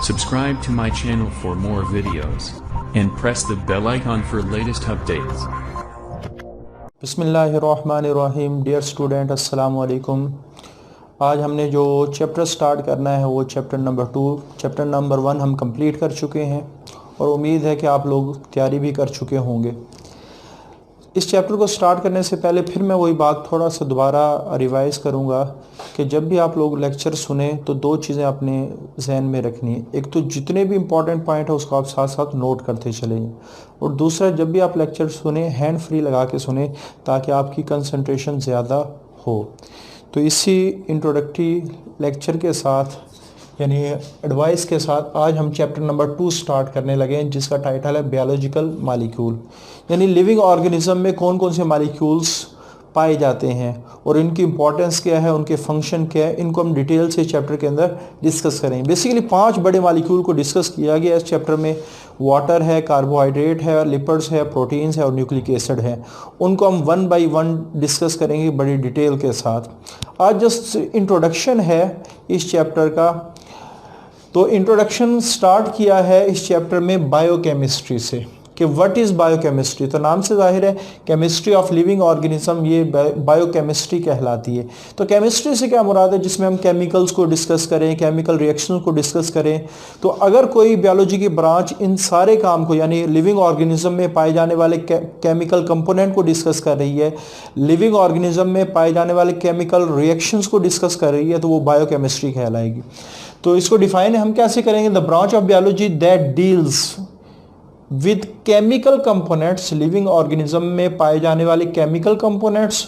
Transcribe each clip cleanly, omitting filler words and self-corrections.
Subscribe to my channel for more videos and press the bell icon for latest updates. बिस्मिल्लाहिर्रहमानिर्रहीम। Dear student, अस्सलाम वालेकुम। आज हमने जो चैप्टर स्टार्ट करना है वो चैप्टर नंबर 2। चैप्टर नंबर 1 हम कंप्लीट कर चुके हैं और उम्मीद है कि आप लोग तैयारी भी कर चुके होंगे। इस चैप्टर को स्टार्ट करने से पहले फिर मैं वही बात थोड़ा सा दोबारा रिवाइज़ करूँगा कि जब भी आप लोग लेक्चर सुने तो दो चीज़ें अपने जहन में रखनी है। एक तो जितने भी इम्पॉर्टेंट पॉइंट है उसको आप साथ साथ नोट करते चले जाएं, और दूसरा जब भी आप लेक्चर सुने हैंड फ्री लगा के सुने ताकि आपकी कंसंट्रेशन ज़्यादा हो। तो इसी इंट्रोडक्टरी लेक्चर के साथ यानी एडवाइस के साथ आज हम चैप्टर नंबर 2 स्टार्ट करने लगे हैं, जिसका टाइटल है बायोलॉजिकल मॉलिक्यूल। यानी लिविंग ऑर्गेनिज्म में कौन कौन से मॉलिक्यूल्स पाए जाते हैं और इनकी इंपॉर्टेंस क्या है, उनके फंक्शन क्या है, इनको हम डिटेल से चैप्टर के अंदर डिस्कस करेंगे। बेसिकली 5 बड़े मॉलिक्यूल को डिस्कस किया गया इस चैप्टर में। वाटर है, कार्बोहाइड्रेट है, लिपिड्स है, प्रोटीन्स है और न्यूक्लिक एसिड है। उनको हम 1 बाय 1 डिस्कस करेंगे बड़ी डिटेल के साथ। आज जस्ट इंट्रोडक्शन है इस चैप्टर का। तो इंट्रोडक्शन स्टार्ट किया है इस चैप्टर में बायोकेमिस्ट्री से कि व्हाट इज़ बायोकेमिस्ट्री। तो नाम से जाहिर है केमिस्ट्री ऑफ लिविंग ऑर्गेनिज्म, ये बायोकेमिस्ट्री कहलाती है। तो केमिस्ट्री से क्या मुराद है, जिसमें हम केमिकल्स को डिस्कस करें, केमिकल रिएक्शंस को डिस्कस करें। तो अगर कोई बायोलॉजी की ब्रांच इन सारे काम को यानी लिविंग ऑर्गेनिज्म में पाए जाने वाले केमिकल कंपोनेंट को डिस्कस कर रही है, लिविंग ऑर्गेनिज्म में पाए जाने वाले केमिकल रिएक्शंस को डिस्कस कर रही है, तो वो बायोकेमिस्ट्री कहलाएगी। तो इसको डिफाइन हम कैसे करेंगे, the branch of biology that deals with chemical components, living organism में पाए जाने वाले केमिकल कंपोनेंट्स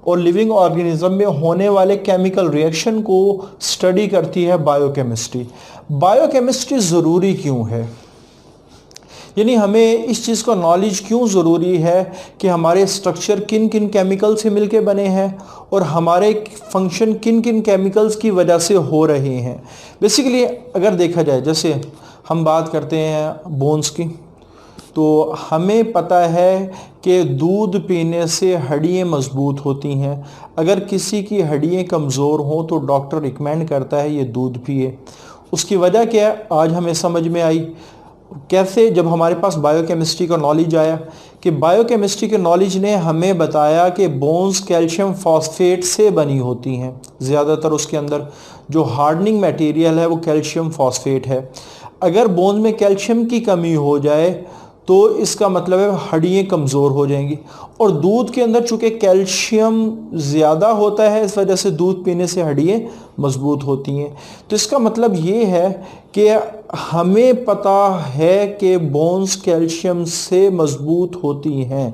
और लिविंग ऑर्गेनिज्म में होने वाले केमिकल रिएक्शन को स्टडी करती है बायोकेमिस्ट्री। बायोकेमिस्ट्री ज़रूरी क्यों है, यानी हमें इस चीज़ का नॉलेज क्यों ज़रूरी है कि हमारे स्ट्रक्चर किन किन केमिकल से मिलके बने हैं और हमारे फंक्शन किन किन केमिकल्स की वजह से हो रहे हैं। बेसिकली अगर देखा जाए, जैसे हम बात करते हैं बोन्स की, तो हमें पता है कि दूध पीने से हड्डियाँ मजबूत होती हैं। अगर किसी की हड्डियाँ कमज़ोर हों तो डॉक्टर रिकमेंड करता है ये दूध पिए। उसकी वजह क्या है, आज हमें समझ में आई। कैसे, जब हमारे पास बायोकेमिस्ट्री का नॉलेज आया कि बायोकेमिस्ट्री के नॉलेज ने हमें बताया कि बोन्स कैल्शियम फॉस्फेट से बनी होती हैं। ज़्यादातर उसके अंदर जो हार्डनिंग मटेरियल है वो कैल्शियम फॉस्फेट है। अगर बोन्स में कैल्शियम की कमी हो जाए तो इसका मतलब है हड्डियाँ कमज़ोर हो जाएंगी। और दूध के अंदर चूँकि कैल्शियम ज़्यादा होता है, इस वजह से दूध पीने से हड्डियाँ मजबूत होती हैं। तो इसका मतलब ये है कि हमें पता है कि बोन्स कैल्शियम से मजबूत होती हैं।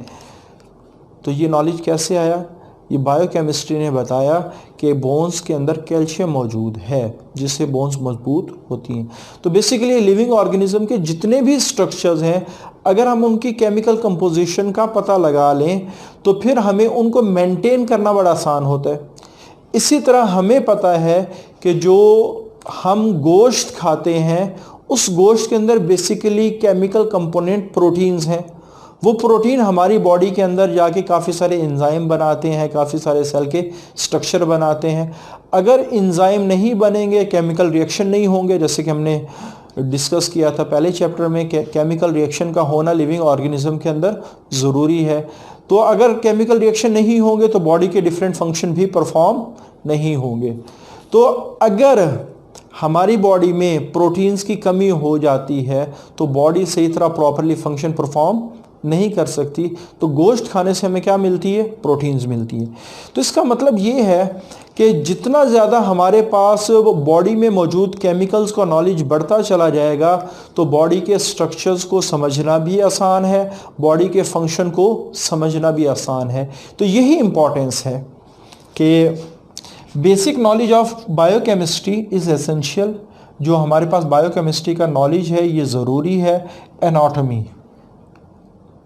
तो ये नॉलेज कैसे आया, ये बायोकेमिस्ट्री ने बताया कि बोन्स के अंदर कैल्शियम मौजूद है जिससे बोन्स मजबूत होती हैं। तो बेसिकली लिविंग ऑर्गेनिज्म के जितने भी स्ट्रक्चर्स हैं, अगर हम उनकी केमिकल कंपोजिशन का पता लगा लें तो फिर हमें उनको मेंटेन करना बड़ा आसान होता है। इसी तरह हमें पता है कि जो हम गोश्त खाते हैं उस गोश्त के अंदर बेसिकली केमिकल कंपोनेंट प्रोटीन्स हैं। वो प्रोटीन हमारी बॉडी के अंदर जाके काफ़ी सारे एंजाइम बनाते हैं, काफ़ी सारे सेल के स्ट्रक्चर बनाते हैं। अगर एंजाइम नहीं बनेंगे, केमिकल रिएक्शन नहीं होंगे, जैसे कि हमने डिस्कस किया था पहले चैप्टर में कि केमिकल रिएक्शन का होना लिविंग ऑर्गेनिज्म के अंदर ज़रूरी है। तो अगर केमिकल रिएक्शन नहीं होंगे तो बॉडी के डिफरेंट फंक्शन भी परफॉर्म नहीं होंगे। तो अगर हमारी बॉडी में प्रोटीन्स की कमी हो जाती है तो बॉडी सही तरह प्रॉपरली फंक्शन परफॉर्म नहीं कर सकती। तो गोश्त खाने से हमें क्या मिलती है, प्रोटीन्स मिलती है। तो इसका मतलब ये है कि जितना ज़्यादा हमारे पास बॉडी में मौजूद केमिकल्स का नॉलेज बढ़ता चला जाएगा तो बॉडी के स्ट्रक्चर्स को समझना भी आसान है, बॉडी के फंक्शन को समझना भी आसान है। तो यही इम्पोर्टेंस है कि basic knowledge of biochemistry is essential. जो हमारे पास बायोकेमिस्ट्री का नॉलेज है ये ज़रूरी है। एनाटॉमी,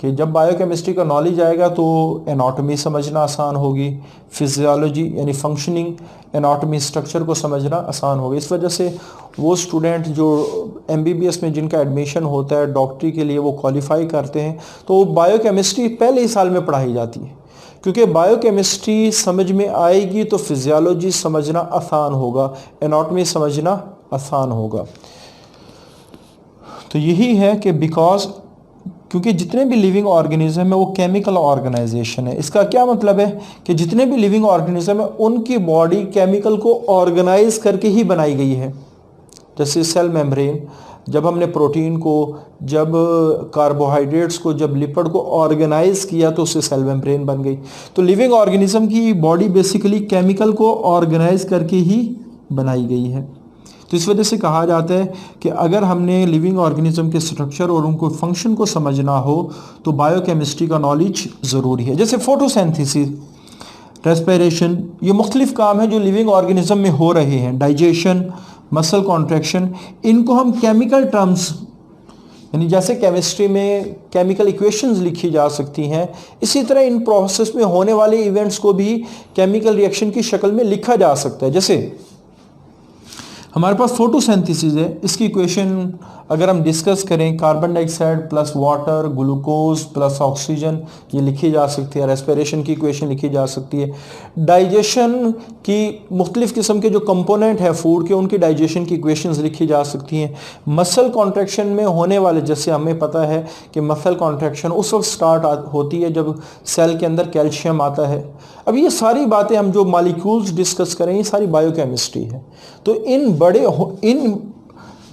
कि जब बायोकेमिस्ट्री का नॉलेज आएगा तो एनाटॉमी समझना आसान होगी, फिजियोलॉजी यानी फंक्शनिंग एनाटॉमी स्ट्रक्चर को समझना आसान होगा। इस वजह से वो स्टूडेंट जो एमबीबीएस में जिनका एडमिशन होता है डॉक्टरी के लिए वो क्वालिफाई करते हैं तो बायोकेमिस्ट्री पहले ही साल में पढ़ाई जाती है, क्योंकि बायोकेमिस्ट्री समझ में आएगी तो फिजियोलॉजी समझना आसान होगा, एनाटॉमी समझना आसान होगा। तो यही है कि बिकॉज क्योंकि जितने भी लिविंग ऑर्गेनिज्म है वो केमिकल ऑर्गेनाइजेशन है। इसका क्या मतलब है कि जितने भी लिविंग ऑर्गेनिज्म है उनकी बॉडी केमिकल को ऑर्गेनाइज करके ही बनाई गई है। जैसे सेल मेम्ब्रेन, जब हमने प्रोटीन को, जब कार्बोहाइड्रेट्स को, जब लिपिड को ऑर्गेनाइज किया तो उससे सेल मेम्ब्रेन बन गई। तो लिविंग ऑर्गेनिज्म की बॉडी बेसिकली केमिकल को ऑर्गेनाइज करके ही बनाई गई है। तो इस वजह से कहा जाता है कि अगर हमने लिविंग ऑर्गेनिज्म के स्ट्रक्चर और उनको फंक्शन को समझना हो तो बायोकेमिस्ट्री का नॉलेज ज़रूरी है। जैसे फोटोसिंथेसिस, रेस्पिरेशन, ये मुख्तलिफ काम है जो लिविंग ऑर्गेनिज्म में हो रहे हैं। डाइजेशन, मसल कॉन्ट्रैक्शन, इनको हम केमिकल टर्म्स, यानी जैसे केमिस्ट्री में केमिकल इक्वेशंस लिखी जा सकती हैं, इसी तरह इन प्रोसेस में होने वाले इवेंट्स को भी केमिकल रिएक्शन की शक्ल में लिखा जा सकता है। जैसे हमारे पास फोटोसिंथेसिस है, इसकी इक्वेशन अगर हम डिस्कस करें, carbon dioxide plus water, glucose plus oxygen, ये लिखी जा सकती है। रेस्पिरेशन की इक्वेशन लिखी जा सकती है। डाइजेशन की मुख्तलिफ किस्म के जो कंपोनेंट है फूड के, उनकी डाइजेशन की इक्वेशंस लिखी जा सकती हैं। मसल कॉन्ट्रैक्शन में होने वाले, जैसे हमें पता है कि मसल कॉन्ट्रैक्शन उस वक्त स्टार्ट होती है जब सेल के अंदर कैल्शियम आता है। अब ये सारी बातें हम जो मॉलिक्यूल्स डिस्कस करें, ये सारी बायोकेमिस्ट्री है। तो इन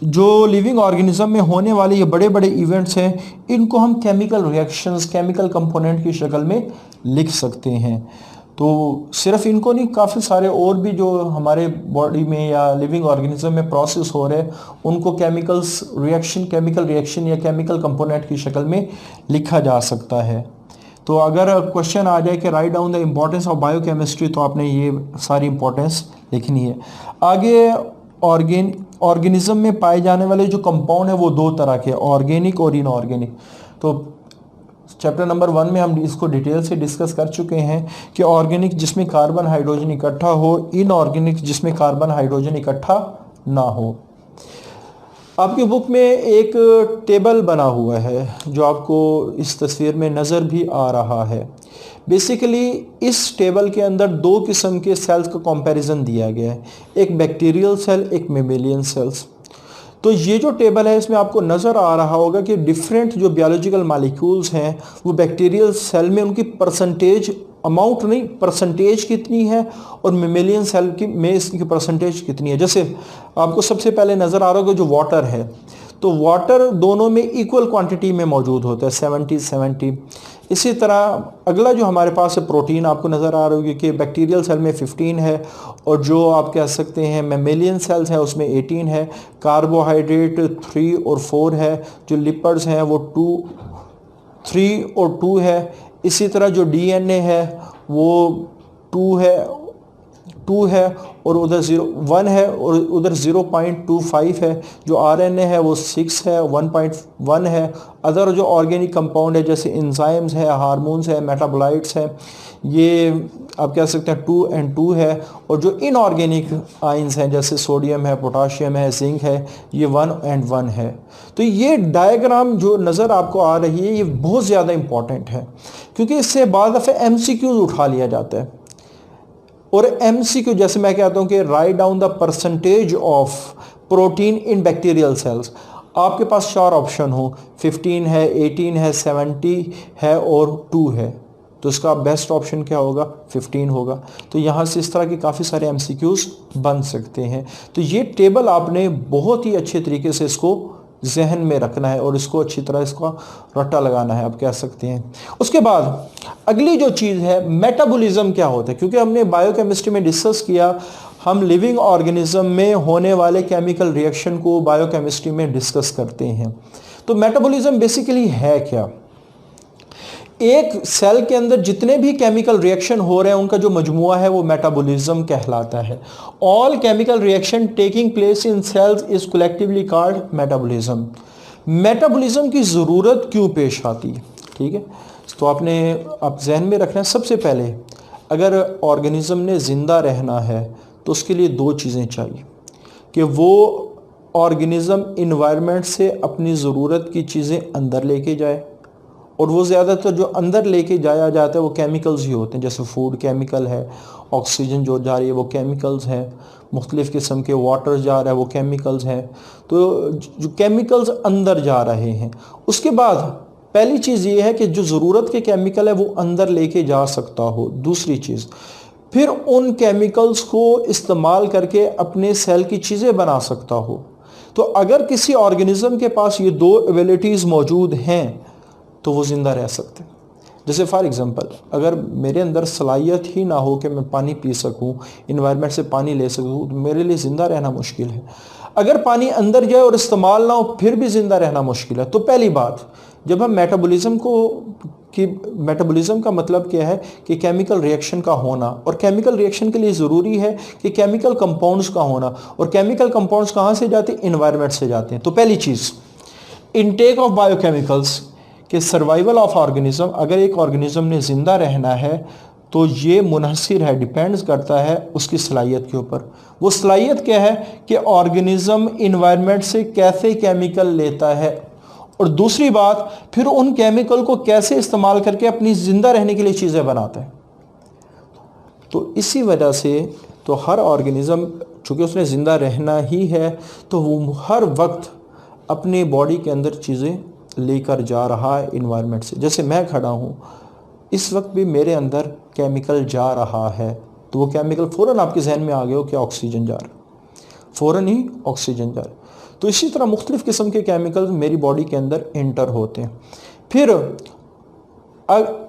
जो लिविंग ऑर्गेनिज्म में होने वाले ये बड़े बड़े इवेंट्स हैं, इनको हम केमिकल रिएक्शंस, केमिकल कंपोनेंट की शक्ल में लिख सकते हैं। तो सिर्फ इनको नहीं, काफ़ी सारे और भी जो हमारे बॉडी में या लिविंग ऑर्गेनिज्म में प्रोसेस हो रहे हैं, उनको केमिकल रिएक्शन या केमिकल कंपोनेंट की शक्ल में लिखा जा सकता है। तो अगर क्वेश्चन आ जाए कि write down the importance of biochemistry, तो आपने ये सारी इंपॉर्टेंस लिखनी है। आगे ऑर्गेनिज्म में पाए जाने वाले जो कंपाउंड है वो दो तरह के, ऑर्गेनिक और इनऑर्गेनिक। तो चैप्टर नंबर 1 में हम इसको डिटेल से डिस्कस कर चुके हैं कि ऑर्गेनिक जिसमें कार्बन हाइड्रोजन इकट्ठा हो, इनऑर्गेनिक जिसमें कार्बन हाइड्रोजन इकट्ठा ना हो। आपकी बुक में एक टेबल बना हुआ है जो आपको इस तस्वीर में नज़र भी आ रहा है। बेसिकली इस टेबल के अंदर दो किस्म के सेल्स का कंपैरिजन दिया गया है, एक बैक्टीरियल सेल, एक मेमेलियन सेल्स। तो ये जो टेबल है इसमें आपको नज़र आ रहा होगा कि डिफरेंट जो बायोलॉजिकल मॉलिक्यूल्स हैं वो बैक्टीरियल सेल में उनकी परसेंटेज, अमाउंट नहीं, परसेंटेज कितनी है, और मेमेलियन सेल की में इसकी परसेंटेज कितनी है। जैसे आपको सबसे पहले नज़र आ रहा होगा जो वाटर है, तो वाटर दोनों में इक्वल क्वांटिटी में मौजूद होता है, 70-70। इसी तरह अगला जो हमारे पास है प्रोटीन, आपको नज़र आ रहा होगी कि बैक्टीरियल सेल में 15 है, और जो आप कह सकते हैं मेमेलियन सेल्स हैं उसमें 18 है। कार्बोहाइड्रेट 3 और 4 है, जो लिपिड्स हैं वो 3 और 2 है। इसी तरह जो डीएनए है वो 2 है और उधर 1 है, और उधर 0.25 है। जो आरएनए है वो 6 है, 1.1 है। अदर जो ऑर्गेनिक कंपाउंड है जैसे एंजाइम्स है, हार्मोन्स है, मेटाबोलाइट्स है, ये आप कह सकते हैं 2 और 2 है। और जो इनऑर्गेनिक आयंस हैं जैसे सोडियम है, पोटाशियम है, जिंक है, ये 1 और 1 है। तो ये डायग्राम जो नज़र आपको आ रही है ये बहुत ज़्यादा इंपॉर्टेंट है, क्योंकि इससे बाद दफ़े एमसीक्यूज उठा लिया जाता है। और एमसीक्यू जैसे मैं कहता हूँ कि write down the percentage of protein in bacterial cells, आपके पास 4 ऑप्शन हो, 15 है, 18 है, 70 है और 2 है, तो इसका बेस्ट ऑप्शन क्या होगा? 15 होगा। तो यहाँ से इस तरह के काफ़ी सारे एमसीक्यूज बन सकते हैं। तो ये टेबल आपने बहुत ही अच्छे तरीके से इसको जहन में रखना है और इसको अच्छी तरह इसका रट्टा लगाना है, आप कह सकते हैं। उसके बाद अगली जो चीज़ है मेटाबॉलिज्म क्या होता है, क्योंकि हमने बायोकेमिस्ट्री में डिस्कस किया, हम लिविंग ऑर्गेनिज्म में होने वाले केमिकल रिएक्शन को बायोकेमिस्ट्री में डिस्कस करते हैं। तो मेटाबॉलिज्म बेसिकली है क्या? एक सेल के अंदर जितने भी केमिकल रिएक्शन हो रहे हैं उनका जो मजमुआ है वो मेटाबॉलिज्म कहलाता है। All chemical reaction taking place in cells is collectively called metabolism. Metabolism की ज़रूरत क्यों पेश आती है? ठीक है, तो आपने आप जहन में रखना है, सबसे पहले अगर ऑर्गेनिज्म ने ज़िंदा रहना है तो उसके लिए 2 चीज़ें चाहिए कि वो ऑर्गेनिज्म इन्वायरमेंट से अपनी ज़रूरत की चीज़ें अंदर लेके जाए, और वो ज़्यादातर जो अंदर लेके जाया जाता है वो केमिकल्स ही होते हैं, जैसे फूड केमिकल है, ऑक्सीजन जो जा रही है वो केमिकल्स है, मुख्तलिफ़ किस्म के वाटर जा रहा है वो केमिकल्स हैं। तो जो केमिकल्स अंदर जा रहे हैं, उसके बाद पहली चीज़ ये है कि जो ज़रूरत के केमिकल है वो अंदर लेके जा सकता हो। दूसरी चीज़, फिर उन केमिकल्स को इस्तेमाल करके अपने सेल की चीज़ें बना सकता हो। तो अगर किसी ऑर्गेनिज्म के पास ये दो एबिलिटीज़ मौजूद हैं तो वो ज़िंदा रह सकते हैं। जैसे फॉर एग्ज़ाम्पल, अगर मेरे अंदर सलाहियत ही ना हो कि मैं पानी पी सकूं, इन्वायरमेंट से पानी ले सकूं, तो मेरे लिए ज़िंदा रहना मुश्किल है। अगर पानी अंदर जाए और इस्तेमाल ना हो फिर भी ज़िंदा रहना मुश्किल है। तो पहली बात, जब हम मेटाबॉलिज्म का मतलब क्या है कि केमिकल रिएक्शन का होना, और केमिकल रिएक्शन के लिए ज़रूरी है कि केमिकल कंपाउंड्स का होना, और केमिकल कंपाउंड्स कहाँ से जाते हैं? इन्वायरमेंट से जाते हैं। तो पहली चीज़, इनटेक ऑफ बायोकेमिकल्स कि सर्वाइवल ऑफ ऑर्गेनिज्म, अगर एक ऑर्गेनिज्म ने ज़िंदा रहना है तो ये मुनहसिर है, डिपेंड्स करता है उसकी सलाहियत के ऊपर। वो सलाहियत क्या है कि ऑर्गेनिज्म इन्वायरमेंट से कैसे केमिकल लेता है, और दूसरी बात फिर उन केमिकल को कैसे इस्तेमाल करके अपनी ज़िंदा रहने के लिए चीज़ें बनाता है। तो इसी वजह से तो हर ऑर्गेनिज्म, चूँकि उसने ज़िंदा रहना ही है, तो वो हर वक्त अपनी बॉडी के अंदर चीज़ें लेकर जा रहा है इन्वायरमेंट से। जैसे मैं खड़ा हूँ, इस वक्त भी मेरे अंदर केमिकल जा रहा है, तो वो केमिकल फ़ौरन आपके जहन में आ गया हो कि ऑक्सीजन जा रहा है, फ़ौरन ही ऑक्सीजन जा रहा है। तो इसी तरह मुख्तलिफ़ किस्म के केमिकल मेरी बॉडी के अंदर इंटर होते हैं। फिर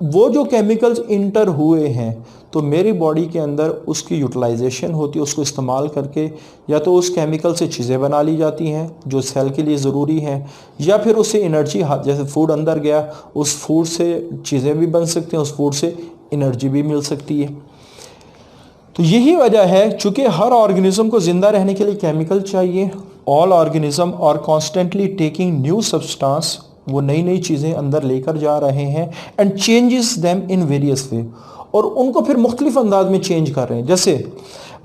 वो जो केमिकल्स इंटर हुए हैं तो मेरी बॉडी के अंदर उसकी यूटिलाइजेशन होती है, उसको इस्तेमाल करके या तो उस केमिकल से चीज़ें बना ली जाती हैं जो सेल के लिए ज़रूरी हैं, या फिर उससे एनर्जी, जैसे फूड अंदर गया, उस फूड से चीज़ें भी बन सकती हैं, उस फूड से एनर्जी भी मिल सकती है। तो यही वजह है, चूँकि हर ऑर्गेनिज्म को ज़िंदा रहने के लिए केमिकल चाहिए, all organism are constantly taking new substance, वो नई नई चीज़ें अंदर लेकर जा रहे हैं, and changes them in various way, और उनको फिर मुख्तलिफ अंदाज में चेंज कर रहे हैं। जैसे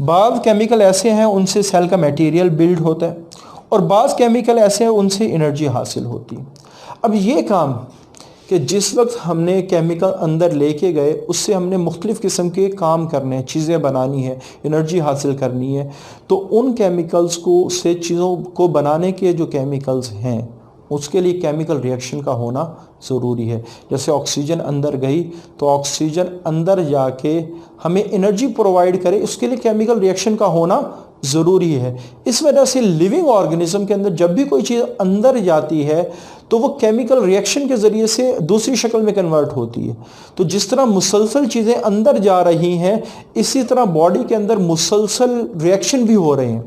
बाज़ केमिकल ऐसे हैं उनसे सेल का मटेरियल बिल्ड होता है, और बाज़ केमिकल ऐसे हैं उनसे एनर्जी हासिल होती है। अब ये काम कि जिस वक्त हमने केमिकल अंदर लेके गए उससे हमने मुख्तलिफ़ किस्म के काम करने हैं, चीज़ें बनानी है, एनर्जी हासिल करनी है, तो उन केमिकल्स को से चीज़ों को बनाने के जो केमिकल्स हैं उसके लिए केमिकल रिएक्शन का होना ज़रूरी है। जैसे ऑक्सीजन अंदर गई तो ऑक्सीजन अंदर जाके हमें एनर्जी प्रोवाइड करे, उसके लिए केमिकल रिएक्शन का होना ज़रूरी है। इस वजह से लिविंग ऑर्गेनिज्म के अंदर जब भी कोई चीज़ अंदर जाती है तो वो केमिकल रिएक्शन के ज़रिए से दूसरी शक्ल में कन्वर्ट होती है। तो जिस तरह मुसलसल चीज़ें अंदर जा रही हैं, इसी तरह बॉडी के अंदर मुसलसल रिएक्शन भी हो रहे हैं।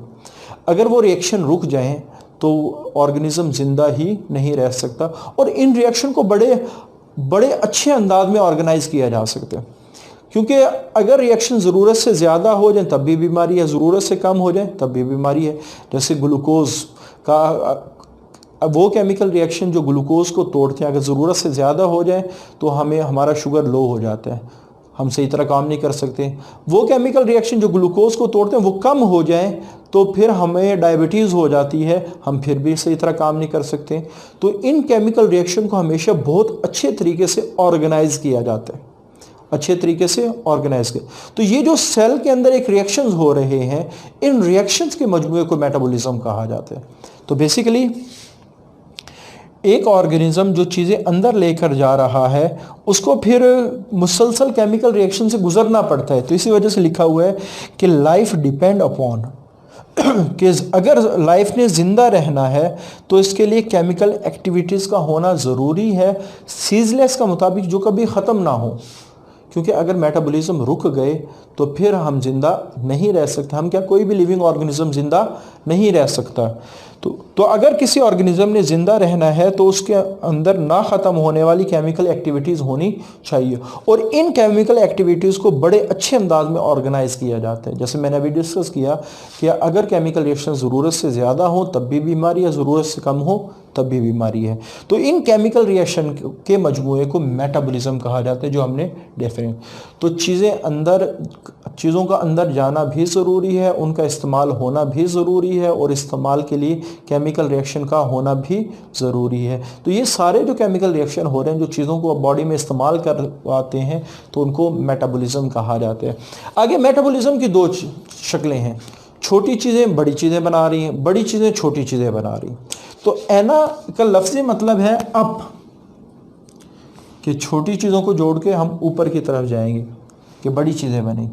अगर वो रिएक्शन रुक जाएं तो ऑर्गेनिज्म ज़िंदा ही नहीं रह सकता, और इन रिएक्शन को बड़े अच्छे अंदाज में ऑर्गेनाइज किया जा सकता है। क्योंकि अगर रिएक्शन ज़रूरत से ज़्यादा हो जाए तब भी बीमारी है, ज़रूरत से कम हो जाए तब भी बीमारी है। जैसे ग्लूकोज का वो केमिकल रिएक्शन जो ग्लूकोज को तोड़ते हैं, अगर ज़रूरत से ज़्यादा हो जाए तो हमारा शुगर लो हो जाता है, हम सही तरह काम नहीं कर सकते। वो केमिकल रिएक्शन जो ग्लूकोज को तोड़ते हैं वो कम हो जाए तो फिर हमें डायबिटीज़ हो जाती है, हम फिर भी सही तरह काम नहीं कर सकते। तो इन केमिकल रिएक्शन को हमेशा बहुत अच्छे तरीके से ऑर्गेनाइज किया जाता है, अच्छे तरीके से ऑर्गेनाइज किया। तो ये जो सेल के अंदर एक रिएक्शंस हो रहे हैं, इन रिएक्शंस के मजमूए को मेटाबॉलिज्म कहा जाता है। तो बेसिकली एक ऑर्गेनिज्म जो चीज़ें अंदर लेकर जा रहा है उसको फिर मुसलसल केमिकल रिएक्शन से गुजरना पड़ता है। तो इसी वजह से लिखा हुआ है कि लाइफ डिपेंड अपॉन, कि अगर लाइफ ने ज़िंदा रहना है तो इसके लिए केमिकल एक्टिविटीज़ का होना ज़रूरी है, सीजलेस का मुताबिक, जो कभी ख़त्म ना हो। क्योंकि अगर मेटाबॉलिज्म रुक गए तो फिर हम ज़िंदा नहीं रह सकते, हम क्या, कोई भी लिविंग ऑर्गेनिज्म ज़िंदा नहीं रह सकता। तो अगर किसी ऑर्गेनिज्म ने ज़िंदा रहना है तो उसके अंदर ना ख़त्म होने वाली केमिकल एक्टिविटीज़ होनी चाहिए, और इन केमिकल एक्टिविटीज़ को बड़े अच्छे अंदाज में ऑर्गेनाइज किया जाता है। जैसे मैंने अभी डिस्कस किया कि अगर केमिकल रिएक्शन ज़रूरत से ज़्यादा हो तब भी बीमारी है, ज़रूरत से कम हो तब भी बीमारी है। तो इन केमिकल रिएक्शन के मजमूए को मेटाबॉलिज्म कहा जाता है, जो हमने डेफिनेट। तो चीज़ों का अंदर जाना भी ज़रूरी है, उनका इस्तेमाल होना भी ज़रूरी है, और इस्तेमाल के लिए केमिकल रिएक्शन का होना भी ज़रूरी है। तो ये सारे जो केमिकल रिएक्शन हो रहे हैं, जो चीज़ों को बॉडी में इस्तेमाल करवाते हैं, तो उनको मेटाबॉलिज्म कहा जाता है। आगे मेटाबॉलिज्म की दो शक्लें हैं, छोटी चीज़ें बड़ी चीज़ें बना रही हैं, बड़ी चीज़ें छोटी चीज़ें बना रही हैं। तो एना का लफ्ज़ी मतलब है अप, कि छोटी चीज़ों को जोड़ के हम ऊपर की तरफ जाएंगे कि बड़ी चीज़ें बनी।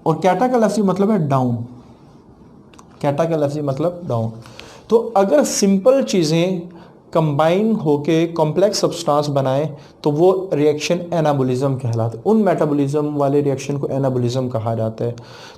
और कैटा का लफ्ज़ी मतलब है डाउन, कैटा का लफ्ज़ी मतलब डाउन। तो अगर सिंपल चीज़ें कंबाइन होके कॉम्प्लेक्स सब्सटेंस बनाए तो वो रिएक्शन एनाबॉलिज्म कहलाता है। उन मेटाबॉलिज्म वाले रिएक्शन को एनाबॉलिज्म कहा जाता है।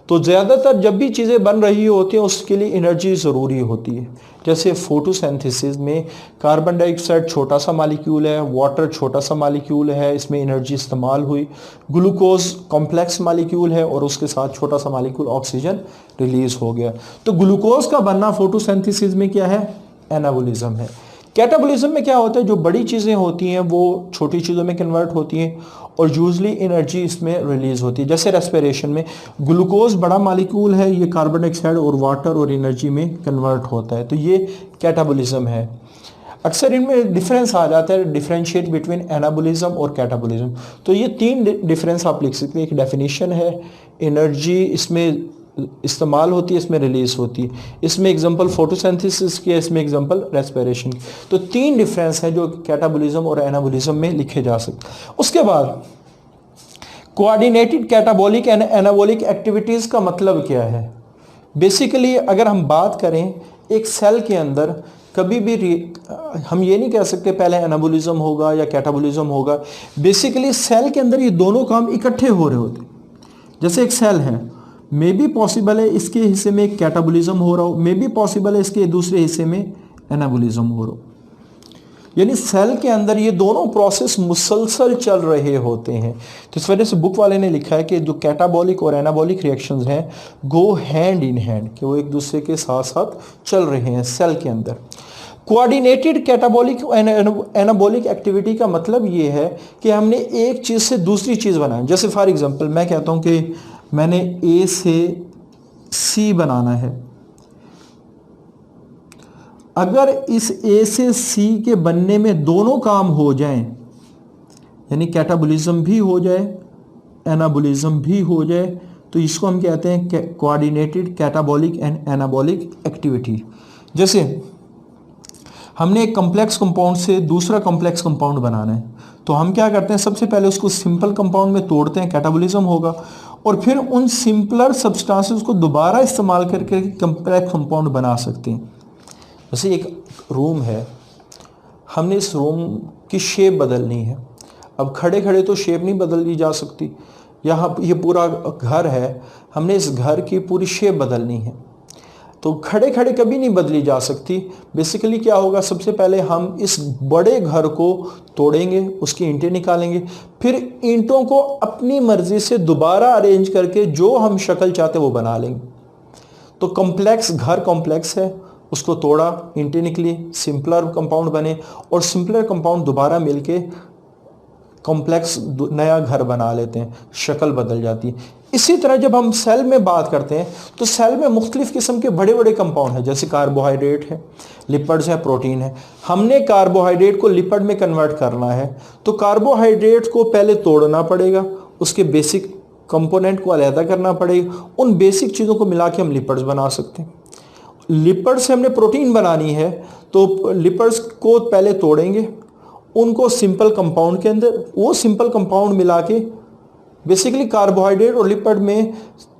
तो ज़्यादातर जब भी चीज़ें बन रही होती हैं उसके लिए एनर्जी ज़रूरी होती है। जैसे फोटोसिंथेसिस में कार्बन डाइऑक्साइड छोटा सा मालिक्यूल है, वाटर छोटा सा मालिक्यूल है, इसमें एनर्जी इस्तेमाल हुई। ग्लूकोज कॉम्प्लेक्स मालिक्यूल है और उसके साथ छोटा सा मालिक्यूल ऑक्सीजन रिलीज हो गया। तो ग्लूकोज का बनना फोटोसिंथेसिस में क्या है? एनाबॉलिज्म है। कैटाबॉलिज्म में क्या होता है, जो बड़ी चीज़ें होती हैं वो छोटी चीज़ों में कन्वर्ट होती हैं और यूजली एनर्जी इसमें रिलीज होती है। जैसे रेस्पिरेशन में ग्लूकोज बड़ा मालिक्यूल है, ये कार्बन डाइऑक्साइड और वाटर और एनर्जी में कन्वर्ट होता है, तो ये कैटाबॉलिज्म है। अक्सर इनमें डिफरेंस आ जाता है, डिफरेंशिएट बिटवीन एनाबॉलिज्म और कैटाबॉलिज्म। तो ये तीन डिफरेंस आप लिख सकते हैं। एक डेफिनेशन है, एनर्जी इसमें इस्तेमाल होती है, इसमें रिलीज होती है, इसमें एग्जांपल फोटोसिंथेसिस की है, इसमें एग्जांपल रेस्पिरेशन की। तो तीन डिफरेंस है जो कैटाबॉलिज्म और एनाबॉलिज्म में लिखे जा सकते। उसके बाद coordinated catabolic and anabolic activities का मतलब क्या है? बेसिकली अगर हम बात करें एक सेल के अंदर कभी भी हम ये नहीं कह सकते पहले एनाबॉलिज्म होगा या कैटाबॉलिज्म होगा। बेसिकली सेल के अंदर ये दोनों काम इकट्ठे हो रहे होते। जैसे एक सेल है, मे बी पॉसिबल है इसके हिस्से में कैटाबॉलिज्म हो रहा हो, मे बी पॉसिबल है इसके दूसरे हिस्से में एनाबॉलिज्म हो रहा हो। यानी सेल के अंदर ये दोनों प्रोसेस मुसलसल चल रहे होते हैं। तो इस वजह से बुक वाले ने लिखा है कि जो कैटाबॉलिक और एनाबॉलिक रिएक्शंस हैं गो हैंड इन हैंड, कि वो एक दूसरे के साथ साथ चल रहे हैं सेल के अंदर। कोऑर्डिनेटेड कैटाबॉलिक एनाबॉलिक एक्टिविटी का मतलब ये है कि हमने एक चीज़ से दूसरी चीज़ बनाई। जैसे फॉर एग्जांपल मैं कहता हूँ कि मैंने ए से सी बनाना है। अगर इस ए से सी के बनने में दोनों काम हो जाएं, यानी कैटाबॉलिज्म भी हो जाए, एनाबॉलिज्म भी हो जाए, तो इसको हम कहते हैं coordinated catabolic and anabolic activity. जैसे हमने एक कॉम्प्लेक्स कंपाउंड से दूसरा कॉम्प्लेक्स कंपाउंड बनाना है, तो हम क्या करते हैं, सबसे पहले उसको सिंपल कंपाउंड में तोड़ते हैं, कैटाबॉलिज्म होगा, और फिर उन सिंपलर सब्सटेंसेस को दोबारा इस्तेमाल करके कॉम्प्लेक्स कंपाउंड बना सकते हैं। जैसे एक रूम है, हमने इस रूम की शेप बदलनी है। अब खड़े खड़े तो शेप नहीं बदली जा सकती। यहाँ ये पूरा घर है, हमने इस घर की पूरी शेप बदलनी है, तो खड़े खड़े कभी नहीं बदली जा सकती। बेसिकली क्या होगा, सबसे पहले हम इस बड़े घर को तोड़ेंगे, उसकी ईंटें निकालेंगे, फिर ईंटों को अपनी मर्जी से दोबारा अरेंज करके जो हम शक्ल चाहते वो बना लेंगे। तो कॉम्प्लेक्स घर कॉम्प्लेक्स है, उसको तोड़ा, ईंटें निकली, सिंपलर कंपाउंड बने, और सिंपलर कंपाउंड दोबारा मिलके कॉम्प्लेक्स नया घर बना लेते हैं, शक्ल बदल जाती है। इसी तरह जब हम सेल में बात करते हैं तो सेल में मुख्तलिफ किस्म के बड़े बड़े कंपाउंड हैं, जैसे कार्बोहाइड्रेट है, लिपिड्स है, प्रोटीन है। हमने कार्बोहाइड्रेट को लिपिड में कन्वर्ट करना है, तो कार्बोहाइड्रेट को पहले तोड़ना पड़ेगा, उसके बेसिक कंपोनेंट को अलहदा करना पड़ेगा, उन बेसिक चीज़ों को मिला के हम लिपिड्स बना सकते हैं। लिपिड से हमने प्रोटीन बनानी है, तो लिपिड्स को पहले तोड़ेंगे, उनको सिंपल कंपाउंड के अंदर, वो सिंपल कंपाउंड मिला के, बेसिकली कार्बोहाइड्रेट और लिपिड में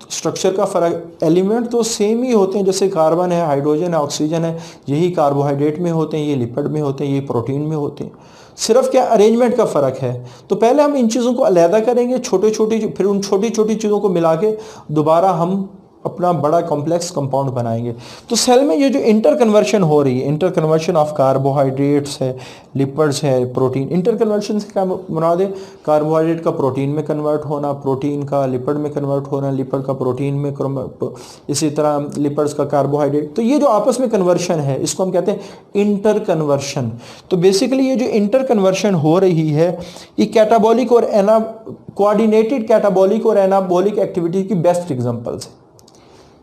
स्ट्रक्चर का फ़र्क, एलिमेंट तो सेम ही होते हैं, जैसे कार्बन है, हाइड्रोजन है, ऑक्सीजन है, यही कार्बोहाइड्रेट में होते हैं, ये लिपिड में होते हैं, ये प्रोटीन में होते हैं। सिर्फ क्या अरेंजमेंट का फ़र्क है। तो पहले हम इन चीज़ों को अलहदा करेंगे, छोटे छोटी, फिर उन छोटी छोटी चीज़ों को मिला के दोबारा हम अपना बड़ा कॉम्प्लेक्स कंपाउंड बनाएंगे। तो सेल में ये जो इंटर कन्वर्शन हो रही है, इंटर कन्वर्शन ऑफ कार्बोहाइड्रेट्स है, लिपिड्स है, प्रोटीन, इंटर कन्वर्शन से क्या मुराद है, कार्बोहाइड्रेट का प्रोटीन में कन्वर्ट होना, प्रोटीन का लिपिड में कन्वर्ट होना, लिपिड का प्रोटीन में, इसी तरह लिपिड्स का कार्बोहाइड्रेट। तो ये जो आपस में कन्वर्शन है इसको हम कहते हैं इंटर कन्वर्शन। तो बेसिकली ये जो इंटर कन्वर्शन हो रही है ये कैटाबॉलिक और कोऑर्डिनेटेड कैटाबॉलिक और एनाबॉलिक एक्टिविटी की बेस्ट एग्जांपल्स है।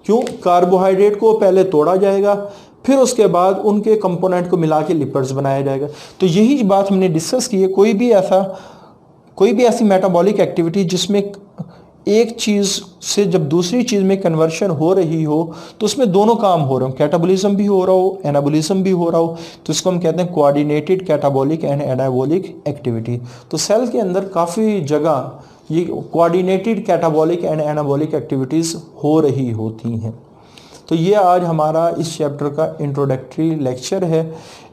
क्यों? कार्बोहाइड्रेट को पहले तोड़ा जाएगा, फिर उसके बाद उनके कंपोनेंट को मिला के लिपिड्स बनाया जाएगा। तो यही बात हमने डिस्कस की है, कोई भी ऐसी मेटाबॉलिक एक्टिविटी जिसमें एक चीज़ से जब दूसरी चीज़ में कन्वर्शन हो रही हो तो उसमें दोनों काम हो रहे हो, कैटाबॉलिज्म भी हो रहा हो, एनाबॉलिज्म भी हो रहा हो, तो इसको हम कहते हैं coordinated catabolic and anabolic activity. तो सेल के अंदर काफ़ी जगह ये coordinated catabolic and anabolic activities हो रही होती हैं। तो ये आज हमारा इस चैप्टर का इंट्रोडक्टरी लेक्चर है।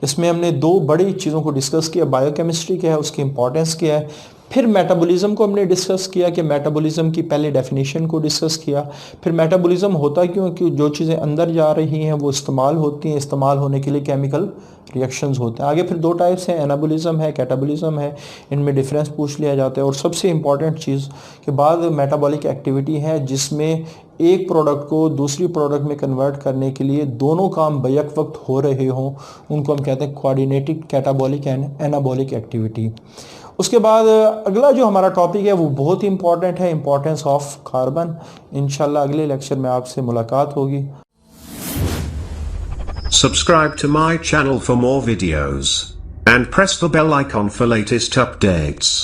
इसमें हमने दो बड़ी चीज़ों को डिस्कस किया, बायोकेमिस्ट्री क्या है, उसकी इंपॉर्टेंस क्या है, फिर मेटाबॉलिज्म को हमने डिस्कस किया कि मेटाबॉलिज्म की पहले डेफिनेशन को डिस्कस किया, फिर मेटाबॉलिज्म होता क्यों, कि जो चीज़ें अंदर जा रही हैं वो इस्तेमाल होती हैं, इस्तेमाल होने के लिए केमिकल रिएक्शंस होते हैं। आगे फिर दो टाइप्स हैं, एनाबॉलिज्म है, कैटाबॉलिज्म है, इनमें डिफरेंस पूछ लिया जाता है। और सबसे इंपॉर्टेंट चीज़ के बाद मेटाबॉलिक एक्टिविटी है जिसमें एक प्रोडक्ट को दूसरी प्रोडक्ट में कन्वर्ट करने के लिए दोनों काम बैक वक्त हो रहे हों, उनको हम कहते हैं coordinated catabolic and anabolic activity. उसके बाद अगला जो हमारा टॉपिक है वो बहुत ही इंपॉर्टेंट है, इंपॉर्टेंस ऑफ कार्बन। इंशाल्लाह अगले लेक्चर में आपसे मुलाकात होगी। Subscribe to my channel for more videos and press the bell icon for latest updates.